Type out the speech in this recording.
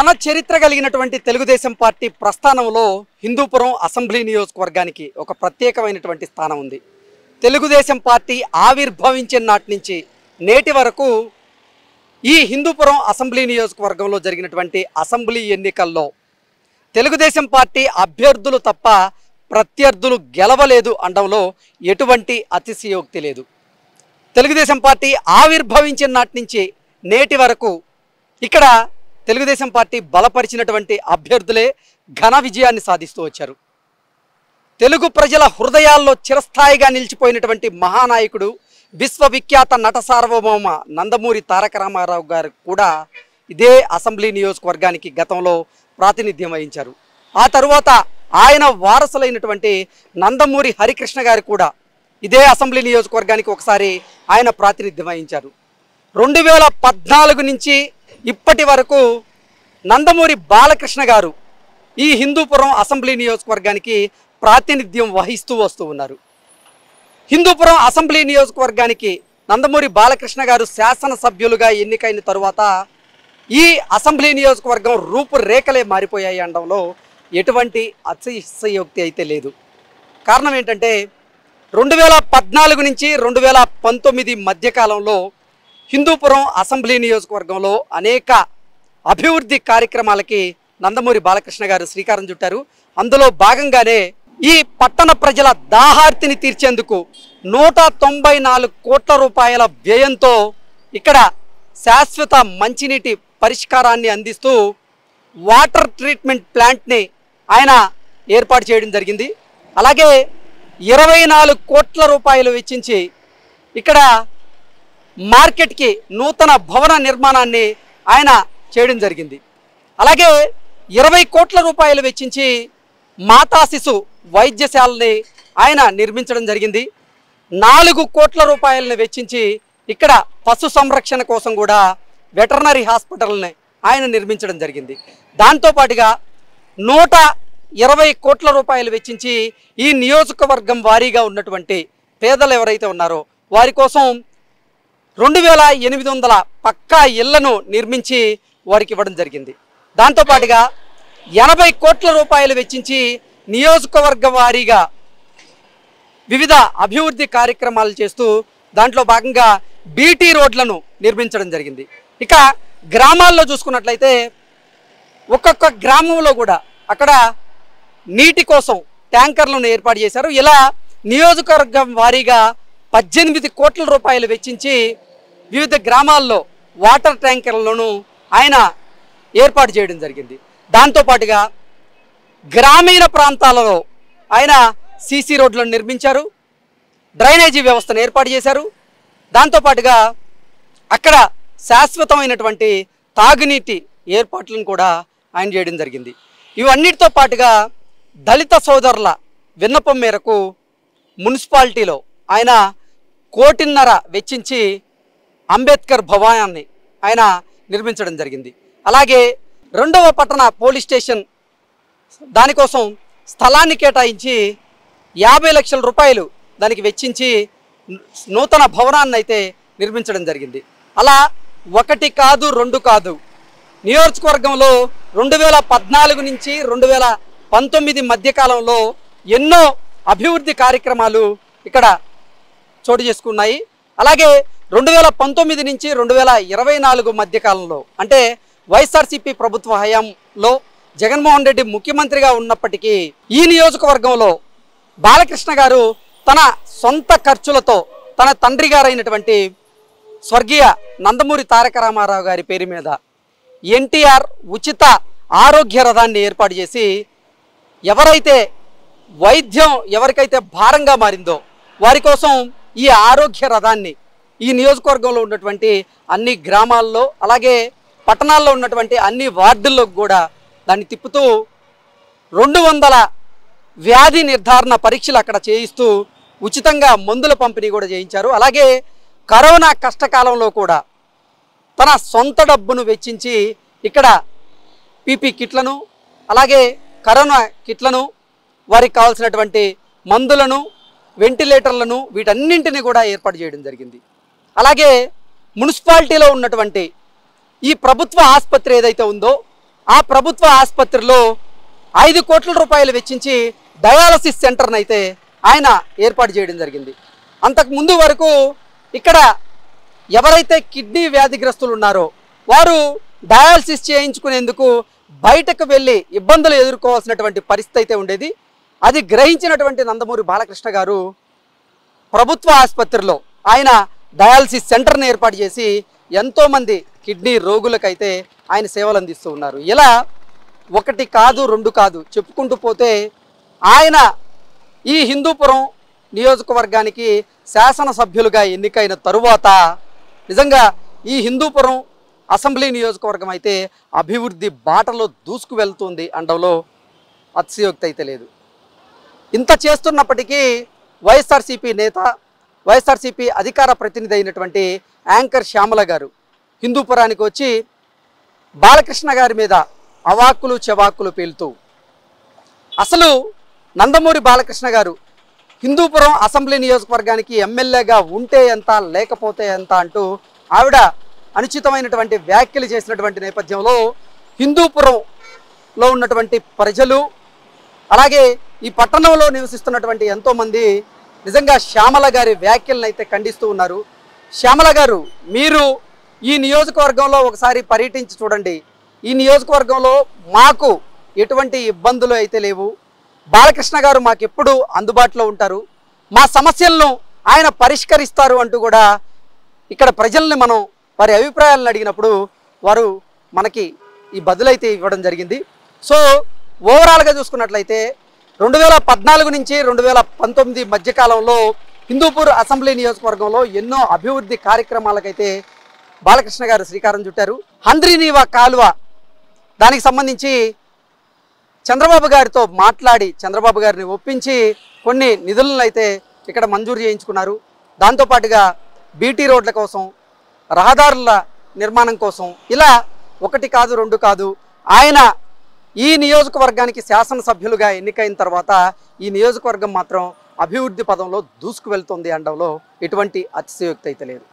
ఘన చరిత్ర కలిగినటువంటి తెలుగుదేశం పార్టీ ప్రస్థానంలో హిందూపురం అసెంబ్లీ నియోజకవర్గానికి ఒక ప్రత్యేకమైనటువంటి స్థానం ఉంది. తెలుగుదేశం పార్టీ ఆవిర్భవించిన నాటి నుంచి నేటి వరకు ఈ హిందూపురం అసెంబ్లీ నియోజకవర్గంలో జరిగినటువంటి అసెంబ్లీ ఎన్నికల్లో తెలుగుదేశం పార్టీ అభ్యర్థులు తప్ప ప్రత్యర్థులు గెలవలేదు అనడంలో ఎటువంటి అతిశయోక్తి లేదు. తెలుగుదేశం పార్టీ ఆవిర్భవించిన నాటి నుంచి నేటి వరకు ఇక్కడ తెలుగుదేశం పార్టీ బలపరిచినటువంటి అభ్యర్థులే ఘన విజయాన్ని సాధిస్తూ వచ్చారు. తెలుగు ప్రజల హృదయాల్లో చిరస్థాయిగా నిలిచిపోయినటువంటి మహానాయకుడు విశ్వవిఖ్యాత నట సార్వభౌమ నందమూరి తారక రామారావు గారు కూడా ఇదే అసెంబ్లీ నియోజకవర్గానికి గతంలో ప్రాతినిధ్యం వహించారు. ఆ తరువాత ఆయన వారసులైనటువంటి నందమూరి హరికృష్ణ గారు కూడా ఇదే అసెంబ్లీ నియోజకవర్గానికి ఒకసారి ఆయన ప్రాతినిధ్యం వహించారు. 2014 నుంచి ఇప్పటి వరకు నందమూరి బాలకృష్ణ గారు ఈ హిందూపురం అసెంబ్లీ నియోజకవర్గానికి ప్రాతినిధ్యం వహిస్తూ వస్తూ ఉన్నారు. హిందూపురం అసెంబ్లీ నియోజకవర్గానికి నందమూరి బాలకృష్ణ గారు శాసనసభ్యులుగా ఎన్నికైన తరువాత ఈ అసెంబ్లీ నియోజకవర్గం రూపురేఖలే మారిపోయాయి అనడంలో ఎటువంటి అతిశయోక్తి అయితే లేదు. కారణం ఏంటంటే 2014 నుంచి 2019 మధ్యకాలంలో హిందూపురం అసెంబ్లీ నియోజకవర్గంలో అనేక అభివృద్ధి కార్యక్రమాలకి నందమూరి బాలకృష్ణ గారు శ్రీకారం చుట్టారు. అందులో భాగంగానే ఈ పట్టణ ప్రజల దాహార్తిని తీర్చేందుకు 194 కోట్ల రూపాయల వ్యయంతో ఇక్కడ శాశ్వత మంచినీటి పరిష్కారాన్ని అందిస్తూ వాటర్ ట్రీట్మెంట్ ప్లాంట్ని ఆయన ఏర్పాటు చేయడం జరిగింది. అలాగే 24 కోట్ల రూపాయలు వెచ్చించి ఇక్కడ మార్కెట్కి నూతన భవన నిర్మాణాన్ని ఆయన చేయడం జరిగింది. అలాగే 20 కోట్ల రూపాయలు వెచ్చించి మాతా శిశు వైద్యశాలని ఆయన నిర్మించడం జరిగింది. 4 కోట్ల రూపాయలను వెచ్చించి ఇక్కడ పశు సంరక్షణ కోసం కూడా వెటర్నరీ హాస్పిటల్ని ఆయన నిర్మించడం జరిగింది. దాంతోపాటుగా 120 కోట్ల రూపాయలు వెచ్చించి ఈ నియోజకవర్గం వారీగా ఉన్నటువంటి పేదలు ఎవరైతే ఉన్నారో వారి కోసం 2800 పక్కా ఇళ్లను నిర్మించి వారికి ఇవ్వడం జరిగింది. దాంతోపాటుగా 80 కోట్ల రూపాయలు వెచ్చించి నియోజకవర్గ వారీగా వివిధ అభివృద్ధి కార్యక్రమాలు చేస్తూ దాంట్లో భాగంగా బీటీ రోడ్లను నిర్మించడం జరిగింది. ఇక గ్రామాల్లో చూసుకున్నట్లయితే ఒక్కొక్క గ్రామంలో కూడా అక్కడ నీటి కోసం ట్యాంకర్లను ఏర్పాటు చేశారు. ఇలా నియోజకవర్గం వారీగా 18 కోట్ల రూపాయలు వెచ్చించి వివిధ గ్రామాల్లో వాటర్ ట్యాంకర్లను ఆయన ఏర్పాటు చేయడం జరిగింది. దాంతోపాటుగా గ్రామీణ ప్రాంతాలలో ఆయన సీసీ రోడ్లను నిర్మించారు, డ్రైనేజీ వ్యవస్థను ఏర్పాటు చేశారు. దాంతోపాటుగా అక్కడ శాశ్వతమైనటువంటి తాగునీటి ఏర్పాట్లను కూడా ఆయన చేయడం జరిగింది. ఇవన్నిటితో పాటుగా దళిత సోదరుల విన్నపం మేరకు మున్సిపాలిటీలో ఆయన 1.5 కోటి వెచ్చించి అంబేద్కర్ భవనాన్ని ఆయన నిర్మించడం జరిగింది. అలాగే 2వ పట్టణ పోలీస్ స్టేషన్ దానికోసం స్థలాన్ని కేటాయించి 50 లక్షల రూపాయలు దానికి వెచ్చించి నూతన భవనాన్ని అయితే నిర్మించడం జరిగింది. అలా 1 కాదు 2 కాదు, నియోజకవర్గంలో 2014 నుంచి 2019 మధ్యకాలంలో ఎన్నో అభివృద్ధి కార్యక్రమాలు ఇక్కడ చోటు చేసుకున్నాయి. అలాగే 2019 నుంచి 2024 మధ్యకాలంలో అంటే వైఎస్ఆర్సీపీ ప్రభుత్వ హయాంలో జగన్మోహన్ రెడ్డి ముఖ్యమంత్రిగా ఉన్నప్పటికీ ఈ నియోజకవర్గంలో బాలకృష్ణ గారు తన సొంత ఖర్చులతో తన తండ్రి గారైనటువంటి స్వర్గీయ నందమూరి తారక రామారావు గారి పేరు మీద ఎన్టీఆర్ ఉచిత ఆరోగ్య రథాన్ని ఏర్పాటు చేసి ఎవరైతే వైద్యం ఎవరికైతే భారంగా మారిందో వారి కోసం ఈ ఆరోగ్య రథాన్ని ఈ నియోజకవర్గంలో ఉన్నటువంటి అన్ని గ్రామాల్లో అలాగే పట్టణాల్లో ఉన్నటువంటి అన్ని వార్డుల్లో కూడా దాన్ని తిప్పుతూ 200 వ్యాధి నిర్ధారణ పరీక్షలు అక్కడ చేయిస్తూ ఉచితంగా మందుల పంపిణీ కూడా చేయించారు. అలాగే కరోనా కష్టకాలంలో కూడా తన సొంత డబ్బును వెచ్చించి ఇక్కడ పీపీ కిట్లను అలాగే కరోనా కిట్లను వారికి కావాల్సినటువంటి మందులను వెంటిలేటర్లను వీటన్నింటినీ కూడా ఏర్పాటు చేయడం జరిగింది. అలాగే మున్సిపాలిటీలో ఉన్నటువంటి ఈ ప్రభుత్వ ఆసుపత్రి ఏదైతే ఉందో ఆ ప్రభుత్వ ఆసుపత్రిలో 5 కోట్ల రూపాయలు వెచ్చించి డయాలసిస్ సెంటర్ని అయితే ఆయన ఏర్పాటు చేయడం జరిగింది. అంతకు ముందు వరకు ఇక్కడ ఎవరైతే కిడ్నీ వ్యాధిగ్రస్తులు ఉన్నారో వారు డయాలసిస్ చేయించుకునేందుకు బయటకు వెళ్ళి ఇబ్బందులు ఎదుర్కోవాల్సినటువంటి పరిస్థితి అయితే ఉండేది. అది గ్రహించినటువంటి నందమూరి బాలకృష్ణ గారు ప్రభుత్వ ఆసుపత్రిలో ఆయన డయాలసిస్ సెంటర్ని ఏర్పాటు చేసి ఎంతోమంది కిడ్నీ రోగులకైతే ఆయన సేవలు అందిస్తూ ఉన్నారు. ఇలా 1 కాదు 2 కాదు చెప్పుకుంటూ పోతే ఆయన ఈ హిందూపురం నియోజకవర్గానికి శాసనసభ్యులుగా ఎన్నికైన తరువాత నిజంగా ఈ హిందూపురం అసెంబ్లీ నియోజకవర్గం అయితే అభివృద్ధి బాటలో దూసుకు వెళ్తుంది అనడంలో అతిశయోక్తి అయితే లేదు. ఇంత చేస్తున్నప్పటికీ వైఎస్ఆర్సీపీ నేత, వైఎస్ఆర్సీపీ అధికార ప్రతినిధి అయినటువంటి యాంకర్ శ్యామల గారు హిందూపురానికి వచ్చి బాలకృష్ణ గారి మీద అవాక్కులు చెవాక్కులు పేలుతూ అసలు నందమూరి బాలకృష్ణ గారు హిందూపురం అసెంబ్లీ నియోజకవర్గానికి ఎమ్మెల్యేగా ఉంటే ఎంత లేకపోతే ఎంత అంటూ ఆవిడ అనుచితమైనటువంటి వ్యాఖ్యలు చేసినటువంటి నేపథ్యంలో హిందూపురంలో ఉన్నటువంటి ప్రజలు అలాగే ఈ పట్టణంలో నివసిస్తున్నటువంటి ఎంతోమంది నిజంగా శ్యామల గారి వ్యాఖ్యలను అయితే ఖండిస్తూ ఉన్నారు. శ్యామల గారు, మీరు ఈ నియోజకవర్గంలో ఒకసారి పర్యటించి చూడండి. ఈ నియోజకవర్గంలో మాకు ఎటువంటి ఇబ్బందులు అయితే లేవు. బాలకృష్ణ గారు మాకెప్పుడు అందుబాటులో ఉంటారు, మా సమస్యలను ఆయన పరిష్కరిస్తారు అంటూ కూడా ఇక్కడ ప్రజల్ని మనం వారి అభిప్రాయాలను అడిగినప్పుడు వారు మనకి ఈ బదులైతే ఇవ్వడం జరిగింది. సో ఓవరాల్గా చూసుకున్నట్లయితే 2014 నుంచి 2019 మధ్యకాలంలో హిందూపూర్ అసెంబ్లీ నియోజకవర్గంలో ఎన్నో అభివృద్ధి కార్యక్రమాలకైతే బాలకృష్ణ గారు శ్రీకారం చుట్టారు. హంద్రీనీవా కాలువ దానికి సంబంధించి చంద్రబాబు గారితో మాట్లాడి చంద్రబాబు గారిని ఒప్పించి కొన్ని నిధులను అయితే ఇక్కడ మంజూరు చేయించుకున్నారు. దాంతోపాటుగా బీటీ రోడ్ల కోసం, రహదారుల నిర్మాణం కోసం ఇలా 1 కాదు 2 కాదు ఆయన ఈ నియోజకవర్గానికి శాసనసభ్యులుగా ఎన్నికైన తర్వాత ఈ నియోజకవర్గం మాత్రం అభివృద్ధి పదంలో దూసుకు వెళ్తుంది అనడంలో ఎటువంటి అతిశయోక్తి అయితే లేదు.